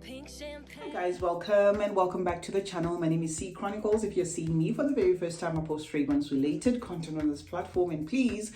Hi guys, welcome and welcome back to the channel. My name is CeeChronicles. If you're seeing me for the very first time, I post fragrance related content on this platform, and please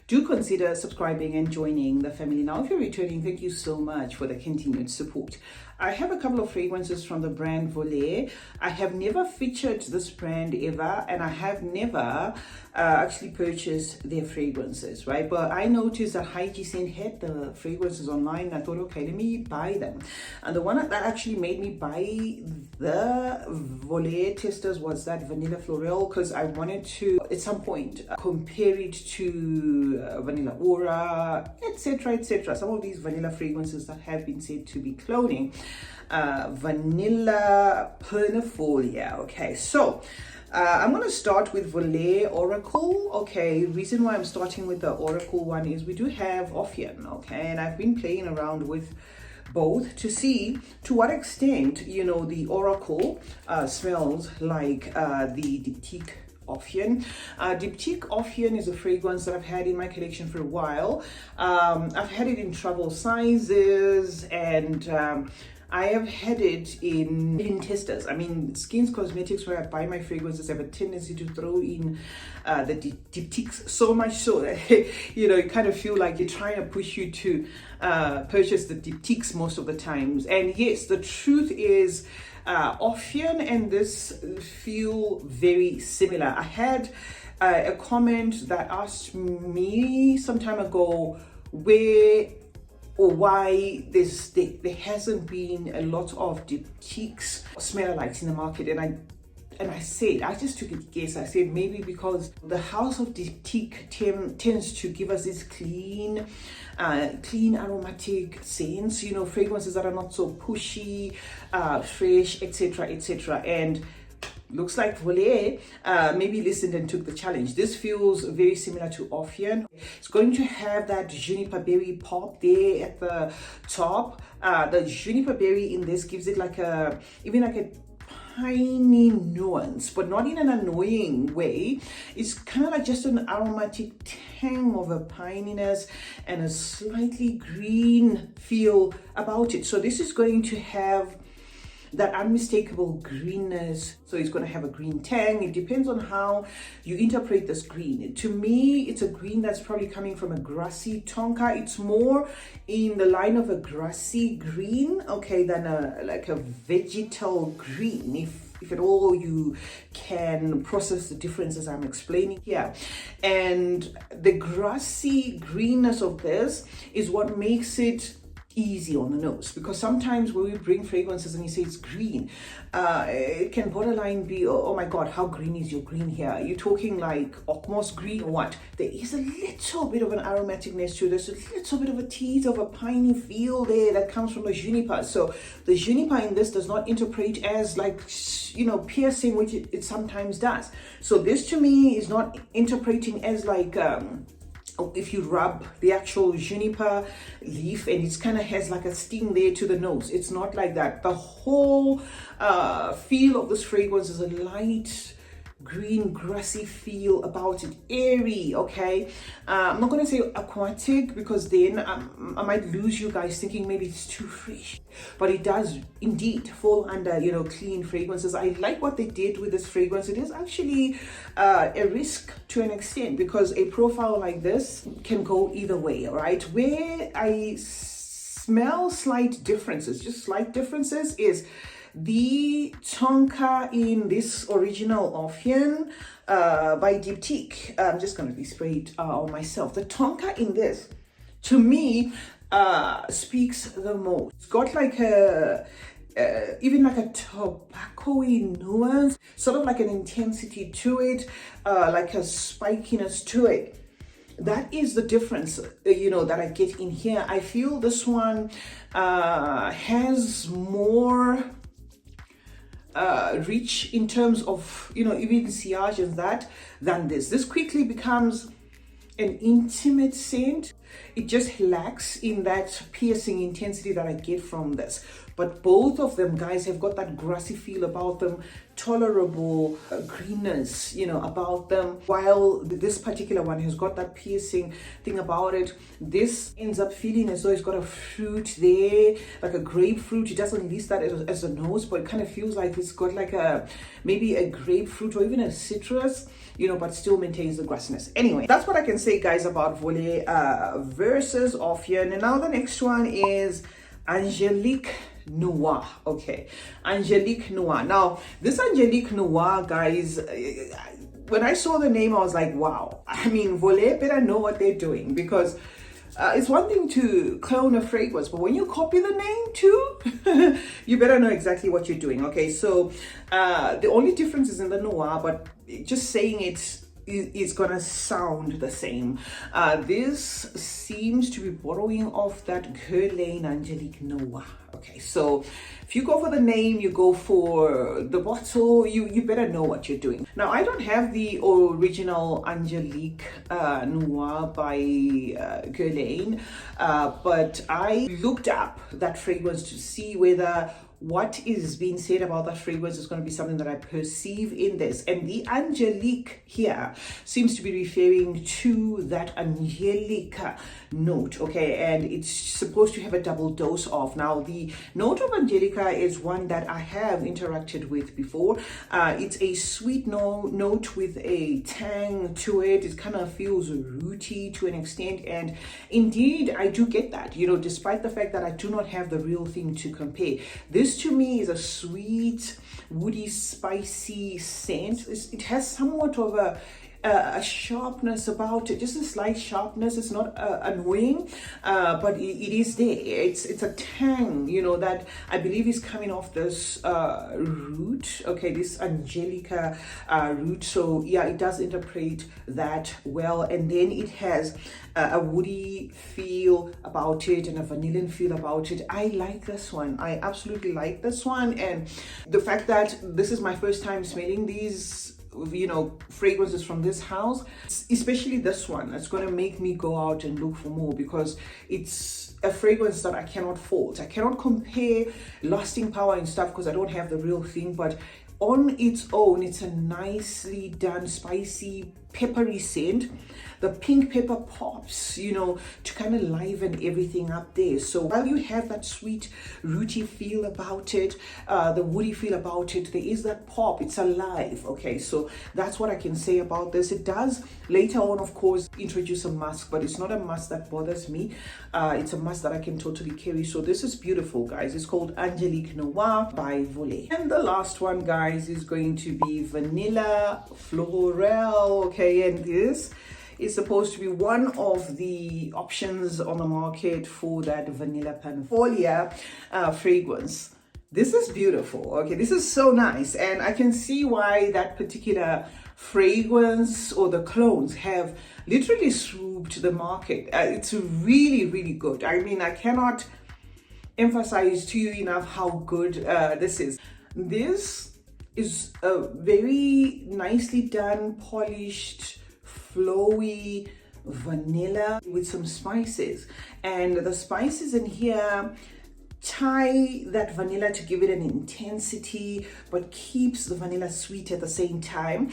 do consider subscribing and joining the family. Now, if you're returning, thank you so much for the continued support. I have a couple of fragrances from the brand Volare. I have never featured this brand ever, and I have never actually purchased their fragrances, right? But I noticed that Heiji Scent had the fragrances online, and I thought, okay, let me buy them. And the one that actually made me buy the Volare testers was that Vanilla Florel, because I wanted to, at some point, compare it to Vanilla Aura, etc., etc. Some of these vanilla fragrances that have been said to be cloning. Vanilla Pernifolia. Okay, so I'm going to start with Volare Oracle. Okay, reason why I'm starting with the Oracle one is we do have Ophion. Okay, and I've been playing around with both to see to what extent, you know, the Oracle smells like the Diptyque Ophion. Diptyque Ophion is a fragrance that I've had in my collection for a while. I've had it in travel sizes, and I have had it in testers. I mean, Skins Cosmetics, where I buy my fragrances, have a tendency to throw in the Diptyques so much so that, you know, you kind of feel like they're trying to push you to purchase the Diptyques most of the times. And yes, the truth is, Ophion and this feel very similar. I had a comment that asked me some time ago where or why there hasn't been a lot of Diptyques smell-alikes in the market, and I said, I just took a guess. I said maybe because the house of Diptyque tends to give us this clean aromatic scents, you know, fragrances that are not so pushy, fresh, etc., etc. And looks like Volare maybe listened and took the challenge. This feels very similar to Ophion. It's going to have that juniper berry pop there at the top. The juniper berry in this gives it like even like a piney nuance, but not in an annoying way. It's kind of like just an aromatic tang of a pininess and a slightly green feel about it. So this is going to have that unmistakable greenness. So it's going to have a green tang. It depends on how you interpret this green. To me, it's a green that's probably coming from a grassy tonka. It's more in the line of a grassy green, okay, than like a vegetal green, if at all you can process the differences I'm explaining here. And the grassy greenness of this is what makes it easy on the nose, because sometimes when we bring fragrances and you say it's green, it can borderline be, oh my god, how green is your green here? Are you talking like Okmos green or what? There is a little bit of an aromaticness to this, a little bit of a tease of a piney feel there that comes from the juniper. So the juniper in this does not interpret as like, you know, piercing, which it sometimes does. So this to me is not interpreting as like if you rub the actual juniper leaf and it kind of has like a sting there to the nose. It's not like that. The whole feel of this fragrance is a light green grassy feel about it, airy. Okay, I'm not going to say aquatic, because then I might lose you guys thinking maybe it's too fresh, but it does indeed fall under, you know, clean fragrances. I like what they did with this fragrance. It is actually a risk to an extent, because a profile like this can go either way, right? Where I smell slight differences, just slight differences, is the tonka in this original Ophion by Diptyque. I'm just going to be sprayed on myself. The tonka in this, to me, speaks the most. It's got like a even like a tobacco-y nuance, sort of like an intensity to it, like a spikiness to it. That is the difference, you know, that I get in here. I feel this one has more reach in terms of, you know, even sillage and that than this. This quickly becomes an intimate scent. It just lacks in that piercing intensity that I get from this. but both of them, guys, have got that grassy feel about them, tolerable greenness, you know, about them, while this particular one has got that piercing thing about it. This ends up feeling as though it's got a fruit there, like a grapefruit. It doesn't list that as a nose, but it kind of feels like it's got like a maybe a grapefruit or even a citrus, you know, but still maintains the grassiness. Anyway, that's what I can say, guys, about Volaire versus off here. And now the next one is Angelique Noir. Okay, Angelique Noir. Now this Angelique Noir, guys, when I saw the name, I was like, wow. I mean, Volaire better know what they're doing, because it's one thing to clone a fragrance, but when you copy the name too, you better know exactly what you're doing. Okay, so the only difference is in the noir, but just saying it's gonna sound the same. This seems to be borrowing off that Guerlain Angelique Noir. Okay, so if you go for the name, you go for the bottle, you better know what you're doing. Now, I don't have the original Angelique Noir by Guerlain, but I looked up that fragrance to see whether what is being said about that fragrance is going to be something that I perceive in this. And the Angelique here seems to be referring to that angelic note, okay? And it's supposed to have a double dose of. Now, the note of Angelica is one that I have interacted with before. It's a sweet note with a tang to it. It kind of feels rooty to an extent. And indeed, I do get that, you know, despite the fact that I do not have the real thing to compare. This to me is a sweet, woody, spicy scent. It has somewhat of a sharpness about it, just a slight sharpness. It's not annoying, but it is there. It's a tang, you know, that I believe is coming off this root, okay, this Angelica root. So yeah, it does interpret that well. And then it has a woody feel about it and a vanillian feel about it. I like this one. I absolutely like this one. And the fact that this is my first time smelling these, you know, fragrances from this house, especially this one, it's going to make me go out and look for more, because it's a fragrance that I cannot fault. I cannot compare lasting power and stuff because I don't have the real thing, but on its own, it's a nicely done, spicy, peppery scent. The pink pepper pops, you know, to kind of liven everything up there. So while you have that sweet, rooty feel about it, the woody feel about it, there is that pop. It's alive. Okay, so that's what I can say about this. It does later on, of course, introduce a musk, but it's not a musk that bothers me. It's a musk that I can totally carry. So this is beautiful, guys. It's called Angelique Noir by Volaire. And the last one, guys, is going to be Vanilla Florel. Okay, and this is supposed to be one of the options on the market for that Vanilla Panfolia fragrance. This is beautiful. Okay, this is so nice, and I can see why that particular fragrance or the clones have literally swooped the market. It's really, really good. I mean, I cannot emphasize to you enough how good this is. This is a very nicely done, polished, flowy vanilla with some spices, and the spices in here tie that vanilla to give it an intensity but keeps the vanilla sweet at the same time.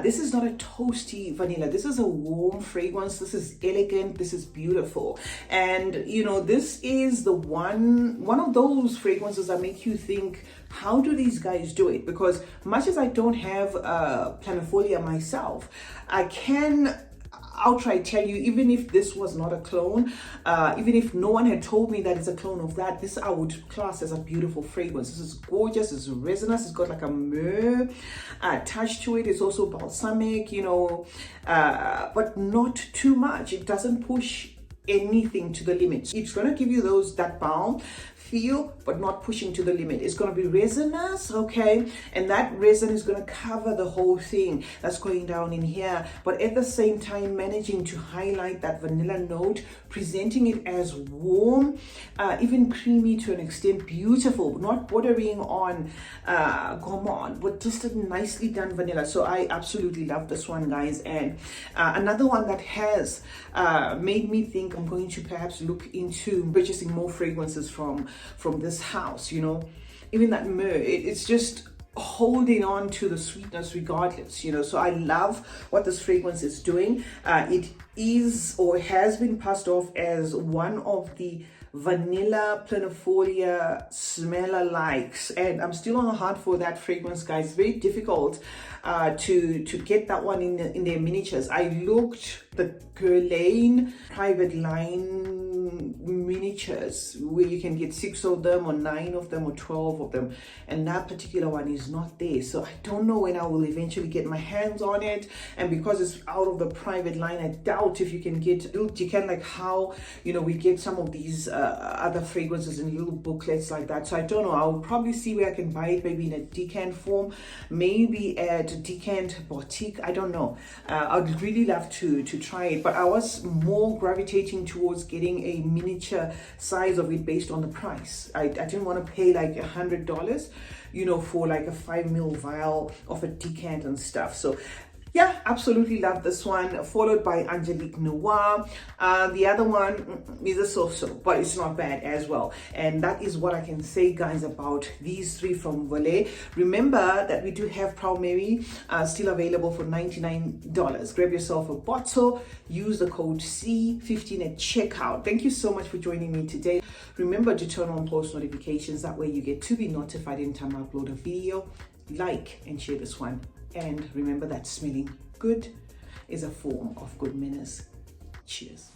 This is not a toasty vanilla. This is a warm fragrance. This is elegant. This is beautiful. And you know, this is the one of those fragrances that make you think, how do these guys do it? Because much as I don't have planifolia myself, I can outright tell you, even if this was not a clone, even if no one had told me that it's a clone of that, this I would class as a beautiful fragrance. This is gorgeous. It's resinous. It's got like a myrrh touch to it. It's also balsamic, you know, but not too much. It doesn't push anything to the limit. It's going to give you that balm feel, but not pushing to the limit. It's going to be resinous, okay, and that resin is going to cover the whole thing that's going down in here, but at the same time managing to highlight that vanilla note, presenting it as warm, even creamy to an extent, beautiful, not bordering on gourmand, but just a nicely done vanilla. So I absolutely love this one, guys. And another one that has made me think I'm going to perhaps look into purchasing more fragrances from from this house, you know. Even that myrrh, it's just holding on to the sweetness regardless, you know. So I love what this fragrance is doing. It is or has been passed off as one of the vanilla planifolia smeller likes, and I'm still on the hunt for that fragrance, guys. Very difficult to get that one in their miniatures. I looked the Guerlain private line miniatures where you can get 6 of them or 9 of them or 12 of them, and that particular one is not there. So I don't know when I will eventually get my hands on it, and because it's out of the private line, I doubt if you can get little decant, like how, you know, we get some of these other fragrances in little booklets like that. So I don't know, I'll probably see where I can buy it, maybe in a decant form, maybe at Decant Boutique, I don't know. I'd really love to try it, but I was more gravitating towards getting a miniature size of it based on the price. I didn't want to pay like $100, you know, for like a 5 ml vial of a decant and stuff. So yeah, absolutely love this one, followed by Angelique Noir. The other one is a so-so, but it's not bad as well. And that is what I can say, guys, about these 3 from Volaire. Remember that we do have Proud Mary still available for $99. Grab yourself a bottle, use the code C15 at checkout. Thank you so much for joining me today. Remember to turn on post notifications, that way you get to be notified anytime I upload a video. Like and share this one. And remember that smelling good is a form of good manners. Cheers.